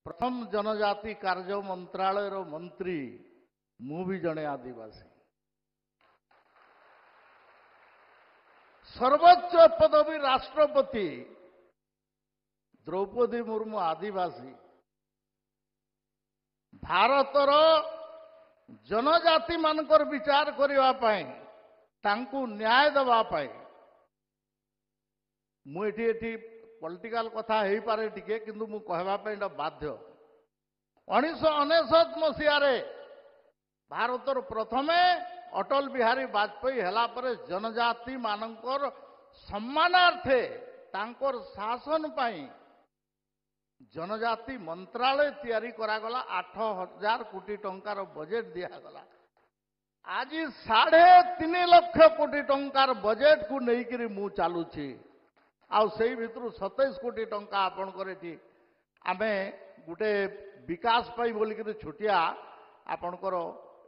प्रथम जनजाति कार्य मंत्रालय मंत्री मु भी जड़े आदिवासी सर्वोच्च पदवी राष्ट्रपति द्रौपदी मुर्मू आदिवासी भारतर जनजाति मानकर विचार करने तांकु न्याय देवाई मुझे पॉलिटिकल कथा हो पारे टिके किंतु मु कहवाई बाध्य 1999 मसीह भारतर प्रथमे अटल बिहारी वाजपेयी हेला परे जनजाति मानकर सम्मानार्थे तांकर शासन पाई जनजाति मंत्रालय तैयारी करागला 8,000 कोटी टंकार बजेट दिगला आज 3.5 लाख कोटी टंकार बजेट को लेकर मु चलुची से भितर 27 कोटी टंका आपणकर आमे गोटे विकास पाई बोलिक छोटिया आपणकर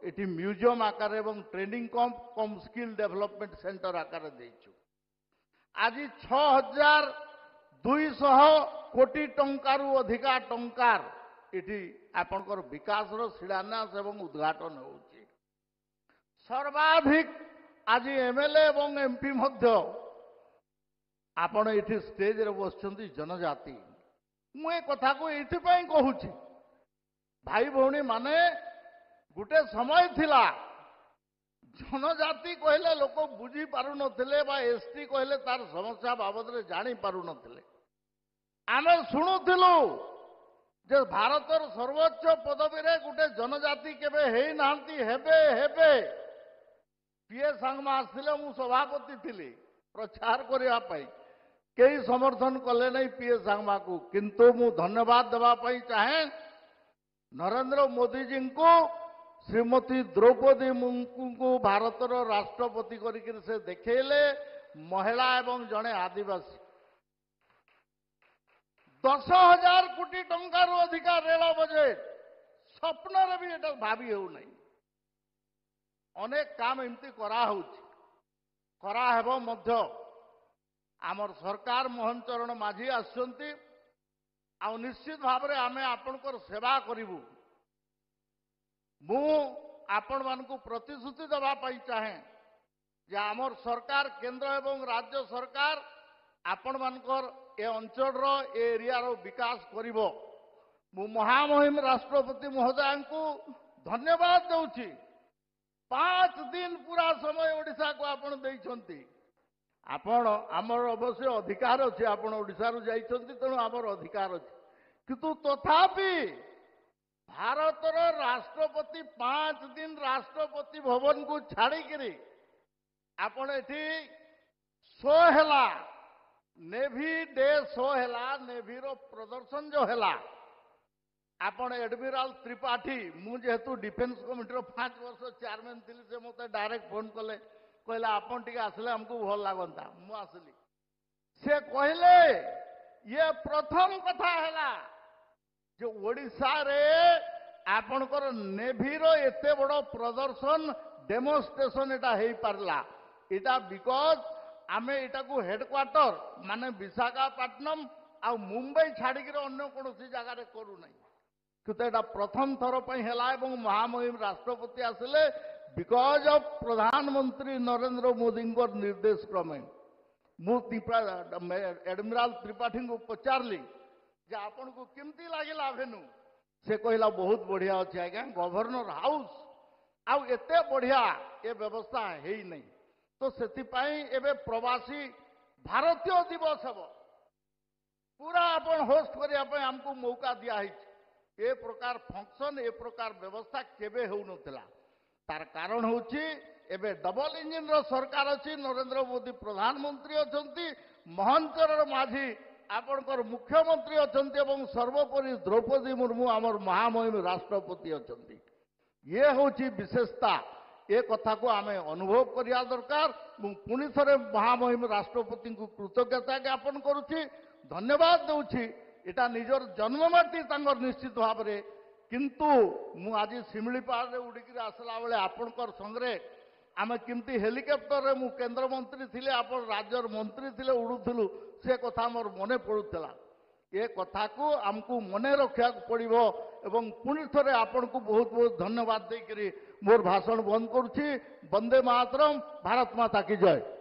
ये म्यूजियम आकार एवं ट्रेनिंग कम स्किल डेवलपमेंट सेंटर आकार देचु आज 6,200 कोटी टंकारु अधिका टंकार इटी आपणकर विकास शिलान्यास एवं उद्घाटन होउची सर्वाधिक आज एमएलए एवं एमपी मध्य आपण ये स्टेज रे बसचंती जनजाति मु कथा को ये कहूँ भाई भौणी माने गोटे समय थिला जनजाति कहले लोक बुझी पारु नथिले बा एसटी कहले तार समस्या बाबद रे जानी पारु नथिले आमे शुणुथिलु जे भारतर सर्वोच्च पदवी रे गोटे जनजाति केबे हेई नांती हेबे हेबे पीए सांगमा आसिले मु सभापति थिली प्रचार करिया पाई कई समर्थन कले नहीं पीए सांगमा को किंतु मु धन्यवाद देवा पाई चाहे नरेंद्र मोदी जी को श्रीमती द्रौपदी मुर्मू को भारतर राष्ट्रपति करके से देखेले महिला एवं जड़े आदिवासी 10,000 कोटी टंकार अधिका रेल बजेट स्वप्न भी ये भावी हो नहीं अनेक काम एमती कराहेब मध्य आमर सरकार मोहन चरण माझी आसुंती आ निश्चित भाव में आमे आपनकर सेवा करिवु मु आपण मानकु प्रतिश्रुति देवा पाई चाहे जे आमर सरकार केंद्र एवं राज्य सरकार आपण मानकर ए अंचल रो एरिया रो विकास करिवो मु महामहिम राष्ट्रपति महोदय को धन्यवाद दउची 5 दिन पूरा समय ओडिशा को आपण देइछंती आपण आमर अवश्य अधिकार अच्छे आपण ओडिशा रो जाइछंती तेणु आमर अधिकार अच्छे किंतु तथापि भारतर राष्ट्रपति 5 दिन राष्ट्रपति भवन को छाड़िकी आपण एठी शो हैला नेवी डे शो हैला नेवी रो प्रदर्शन जो हैला आपण एडमिराल त्रिपाठी मु जेहेतु डिफेन्स कमिटी रो 5 वर्ष चेयरमैन थिली से मते डायरेक्ट फोन कले कहला आपण टिके आसले हमको भल लागंता मु आसली से कहले ये प्रथम कथा हैला जो ओडिशा रे आपणकर नेवी रो एते बड़ प्रदर्शन demonstration Etah hay Parla Etah because आमे एटा को हेडक्वार्टर माने विशाखापट्टनम आ मुंबई छाड़ी अन्य कौन जगह रे करू नहीं किंतु एटा प्रथम थर पई हैला एवं महामहिम राष्ट्रपति आसिले बिकॉज ऑफ प्रधानमंत्री नरेंद्र मोदी निर्देश क्रमे मु एडमिराल त्रिपाठी को पचारली जे आपन को केमती लागिला भेनु से कहला बहुत बढ़िया अच्छे आज्ञा गवर्नर हाउस आउ एते बढ़िया ये व्यवस्था है ही नहीं तो सेतिपाई एबे प्रवासी भारतीय दिवस हम पूरा अपन होस्ट करिया पे हमको मौका दिया है ए प्रकार फंक्शन ए प्रकार व्यवस्था केबे हो नथिला तार कारण होची एबे डबल इंजिन रो सरकार अछि नरेंद्र मोदी प्रधानमंत्री अछंती मोहन चरण माझी आपणकर मुख्यमंत्री अछंती एवं सर्वोपरि द्रौपदी मुर्मू आमर महामहिम राष्ट्रपति अछंती ये होची विशेषता ए कथा को आमे अनुभव करिया दरकार पुणी थरे महामहिम राष्ट्रपति को कृतज्ञता ज्ञापन करुछि धन्यवाद दउछि एटा निजर जन्ममाटी तांगर निश्चित भाव में किंतु मु आज शिमिलीपाल रे उड़िकी आसला बेले आपणकर संगे आमे किमती हेलिकप्टर रे मु केंद्र मंत्री थिले आपण राज्यर मंत्री थिले उड़ुथुलु से कथा मोर मने पड़ुतला ए कथा को आमको मने रखा पड़ो एवं पुणी थे आपण को बहुत बहुत धन्यवाद देकर मोर भाषण बंद करुच्ची। वंदे मातरम। भारत माता की जय।